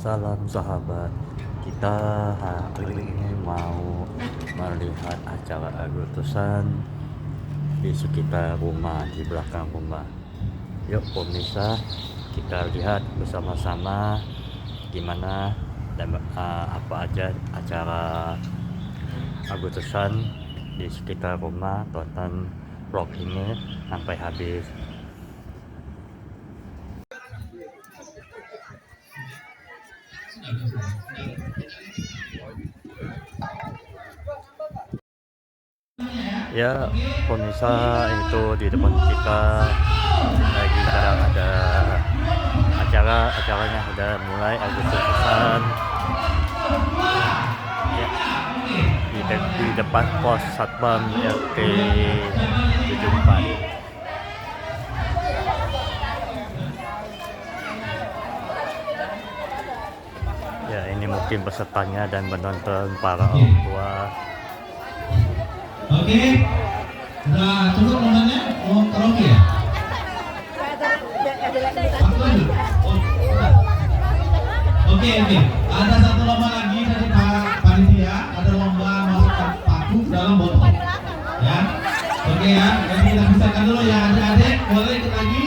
Salam sahabat, kita hari ini mau melihat acara Agustusan di sekitar rumah, di belakang rumah. Yuk pemirsa, kita lihat bersama-sama gimana dan apa aja acara Agustusan di sekitar rumah. Tonton vlog ini sampai habis. Ya pemirsa, itu di depan kita lagi sedang ada acaranya udah mulai Agustusan ya, di depan pos Satpam RT 74. Ya, ini mungkin pesertanya dan penonton para orang tua. Oke, udah cukup nontonnya? Mau karaoke ya? Oke, ada satu lomba lagi dari Pak Panitia, ada lomba masukkan paku dalam botol. Ya, oke ya, jadi kita pisahkan dulu ya adik-adik, boleh ikut lagi.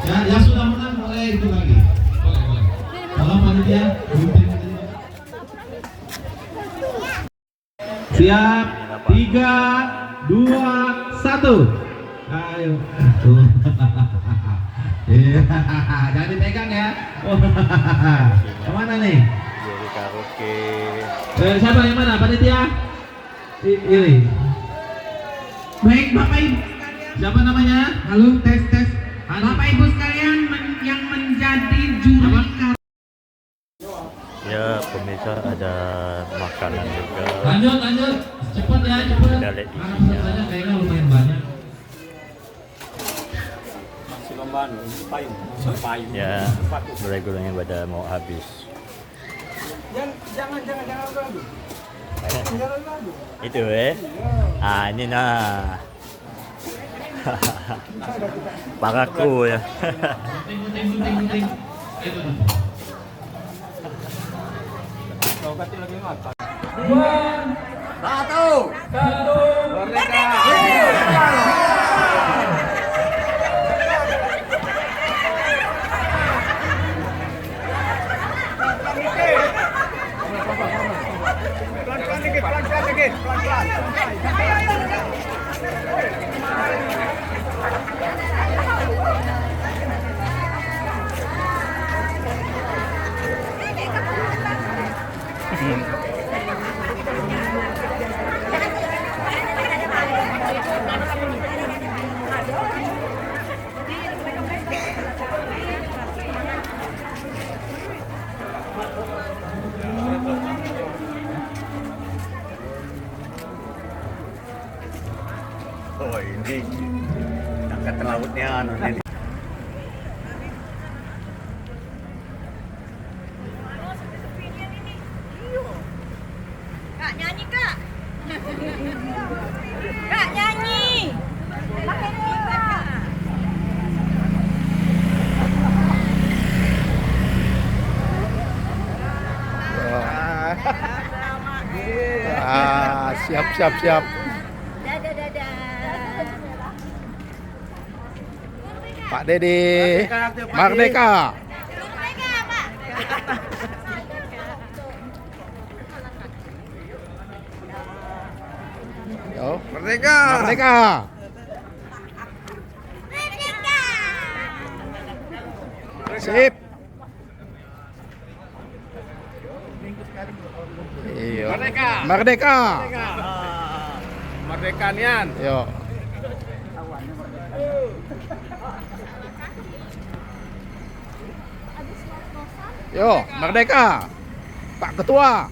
Ya, yang sudah menang boleh ikut lagi. Boleh. Tolong panitia, siap, 3, 2, 1. Ayo. Jangan dipegang ya. Kemana nih? Jadi karaoke. Siapa yang mana? Panitia? Ini. Baik, Bapak Ibu. Siapa namanya? Halo, tes. Bapak Ibu sekalian yang menjadi juri. Ya pemirsa, ada makanan juga. Lanjut. Cepat ya, cepat. Ada lihat isinya. Kayaknya lumayan banyak. Ya, gulai-gulainya pada mau habis. Jangan ragu. Itu ini nah. Baraku ya. Gunting. Satu. Merdeka. Pelan-pelan dikit. Oh ini angkatan lautnya ini. Kak nyanyi kak. Kak nyanyi. Pakai bola. Siap. Dadah. Pak Dede. Merdeka. Merdeka, Pak. Yo, Merdeka. Sip. Iya. Merdeka. Merdeka nian. Yo. Yo, Merdeka. Pak Ketua.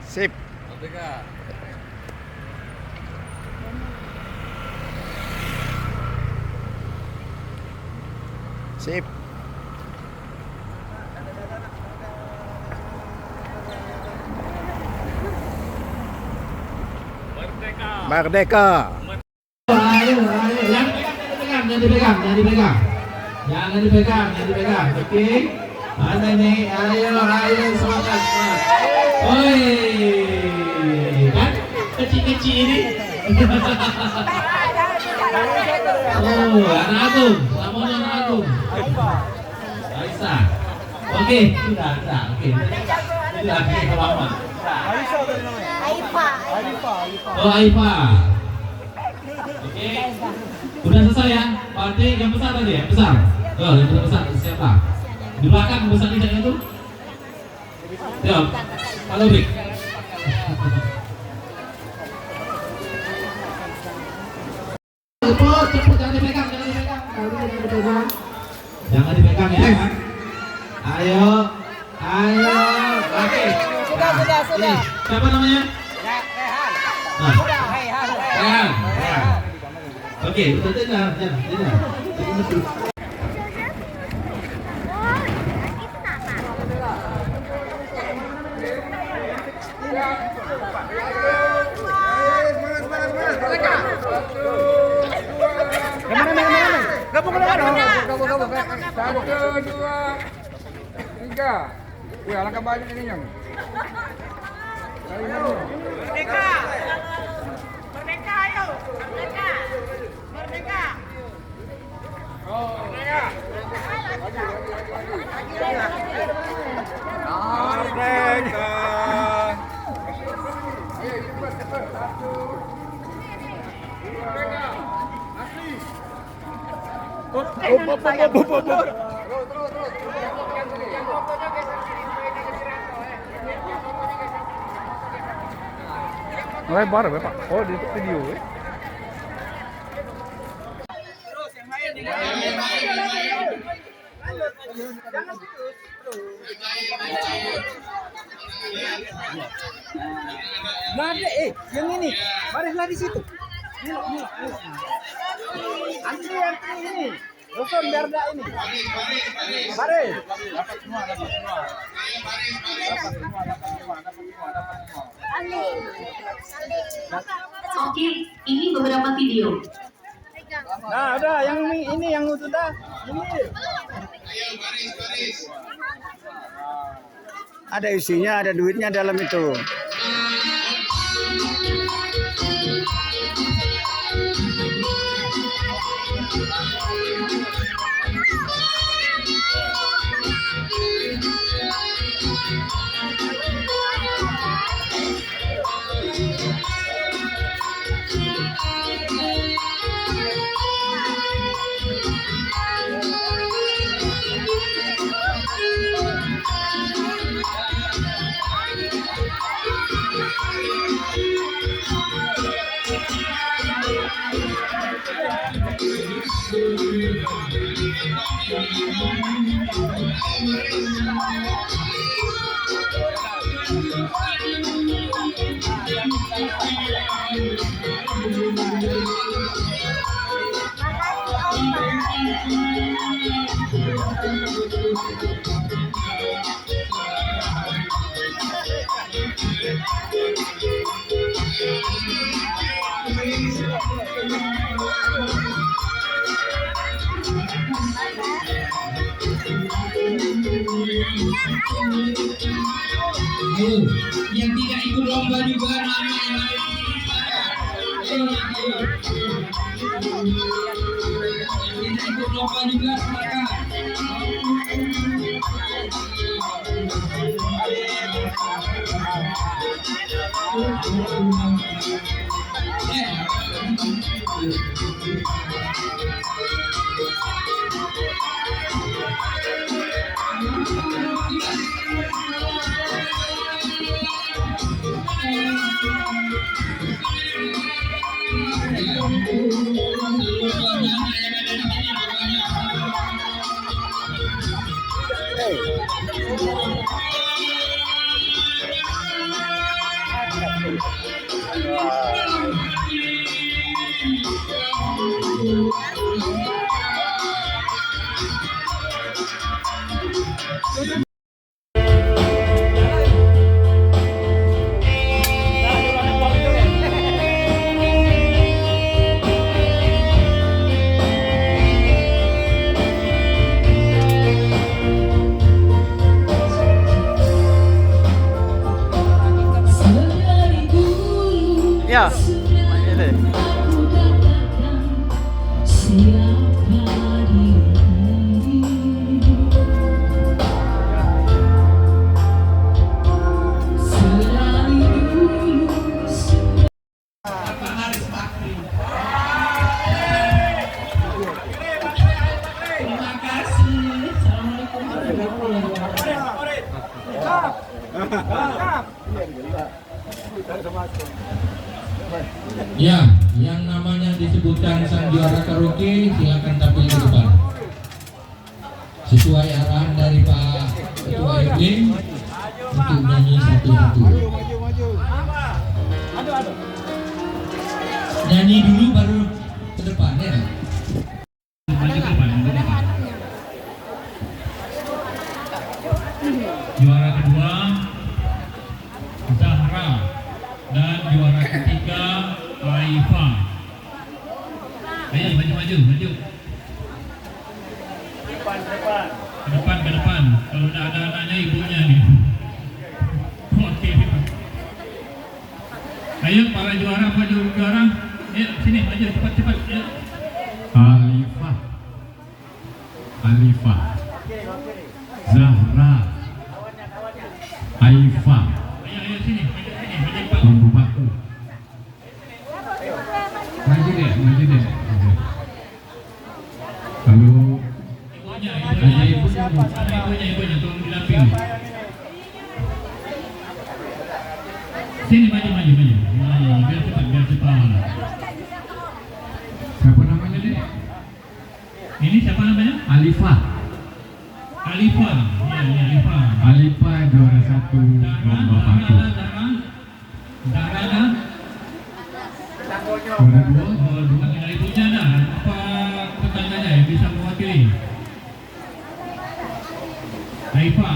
Sip. Merdeka. Sip. Merdeka. Merdeka. Ayo, yang pegang jangan dipegang, jangan dipegang. Jangan dipegang, jangan dipegang. Oke. Mana nih? Ayo, ayo semangat. Oi. Kan kecil-kecil ini. Oh, anak Agung. Namanya anak Agung. Aisyah. Oke, sudah. Oke. Itu akhirnya kelamaan. Aifa. Oh, Aifa. Oke. Udah selesai ya? Berarti yang besar tadi ya? Besar? Oh, yang besar. Siapa? Di belakang besar tidak itu? Jawab. Halo, Bik. Cepet, jangan dipegang. Jangan dipegang ya. Ayo. Oke. Sudah. Ini, siapa namanya? Nah. Rehan. Oke, betul tidak. Gabung. 1, 2, 3. Wih, alangkah banyak ini yang. Merdeka, ayo. Merdeka. Lebar ya Pak. Oh, di video ya. Nah, yang ini, barislah di situ. Ini. Antri ini. Rusun biar enggak ini. Baris. Dapat semua. Oke, ini beberapa video. Nah, udah yang ini yang sudah. Ini. Ada isinya, ada duitnya dalam itu. Yang tidak ikut lomba juga namanya. Yang tidak ikut lomba juga silakan. Ya, yang namanya disebutkan sang juara karaoke silakan tampil ke depan. Sesuai arahan dari Pak Ketua RW untuk nyanyi satu-satu. Nyanyi dulu baru ke depan ya. Maju ke depan, ke depan. Juara kedua Zahra dan juara ketiga Aifa. Ayo maju. Ke depan. Kalau tidak ada anaknya ibunya nih. Oke. Ayo para juara. Ayo sini maju cepat. Ayo. Alifa. Zahra. Aifa. Ayo sini. Maju Bumbupaku. Maju deh. Kalau ibunya tolong didampingi. Sini maju. Biar cepat. Siapa namanya deh? Ini siapa namanya? Alifa. Iya, Alifa. Alifa juara 1 lomba paku. Darah. Juara 2 tinggal ibunya dah. Apa tetangganya yang bisa mewakili? Aifa.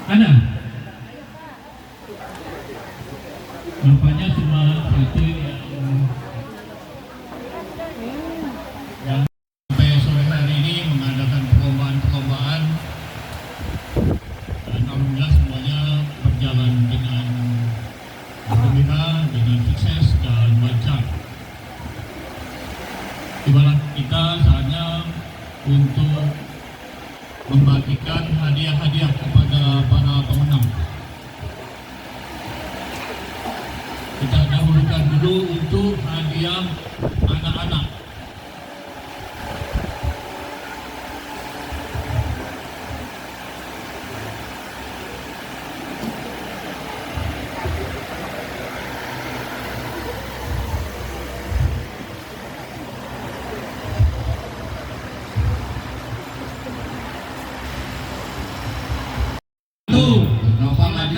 Ada? Nampaknya cuma satu yang sampai sore hari ini mengadakan perlombaan dan alhamdulillah semuanya berjalan dengan gembira, dengan sukses dan lancar. Ibarat kita saatnya untuk membagikan hadiah-hadiah kepada para pemenang. Kita dahulukan dulu untuk hadiah anak-anak.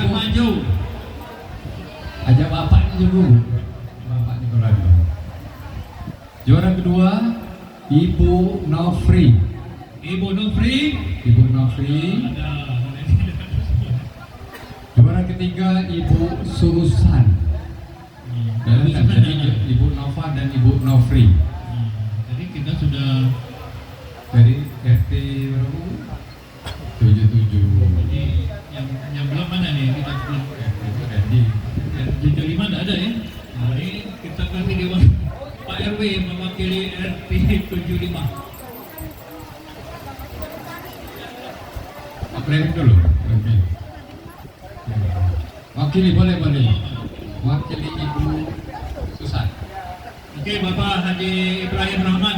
Maju. Ajak bapaknya dulu. Bapaknya berlari. Juara kedua Ibu Nofri. Juara ketiga Ibu Susan. Jadi Ibu Nova dan Ibu Nofri. Jadi kita sudah dari RT berapa? 77. Jadi yang belum mana nih? Kita belum. Jadi 75 tidak ada ya. Nah, ini kita kasih dewan Pak RW mewakili RT 75. April dulu. Oke. Wakili boleh. Wakili Ibu Susan. Oke, Bapak Haji Ibrahim Rahman.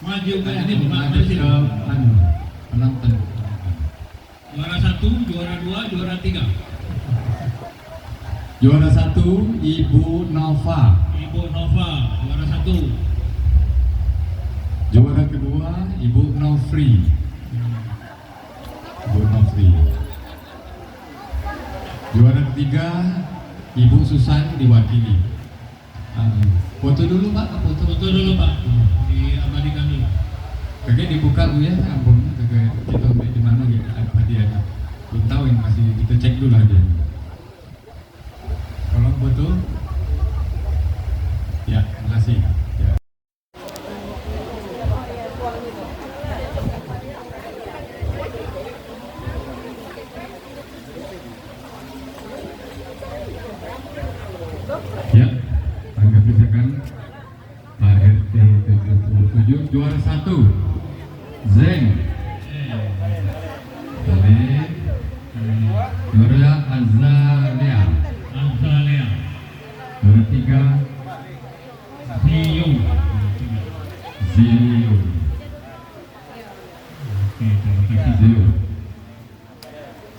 Maju ke ini maju ke penonton. Juara 1, juara 2, juara 3. Juara 1 Ibu Nova, juara 1. Juara kedua Ibu Nofri. Juara ketiga Ibu Susan diwakili. Foto dulu Pak, diabadikan dulu. Kakek dibuka Bu ya, ampun. Kakek kita di mana gitu, ada hadiahnya. Belum tahu ini, masih kita cek dulu aja. Tolong foto. Ya, terima kasih. Ya. Ya, tanggapi silakan. Pak RT 77 juara 1 Zeng. Juara Azalea. Juara 3 Ziyun. Oke, terima kasih Ziyun.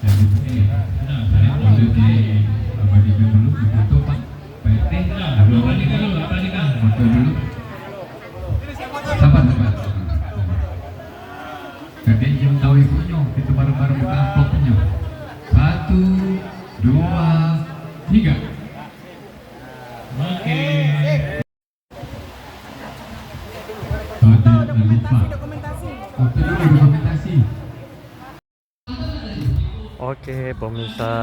Jadi ini, saya lanjut di Satu dulu. Sabar. Kakek jam tahu ibunya, itu baru-baru buka amplopnya. 1, 2, 3. Oke. Tadi lupa. Foto dulu dokumentasi. Oke pemirsa,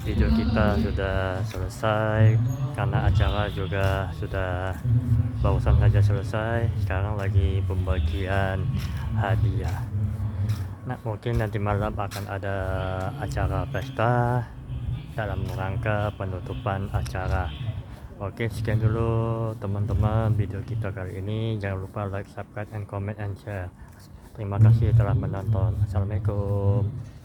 video kita sudah selesai karena acara juga sudah barusan saja selesai. Sekarang lagi pembagian hadiah. Nah, mungkin nanti malam akan ada acara pesta dalam rangka penutupan acara. Oke, sekian dulu teman-teman video kita kali ini. Jangan lupa like, subscribe, and comment, and share. Terima kasih telah menonton. Assalamualaikum.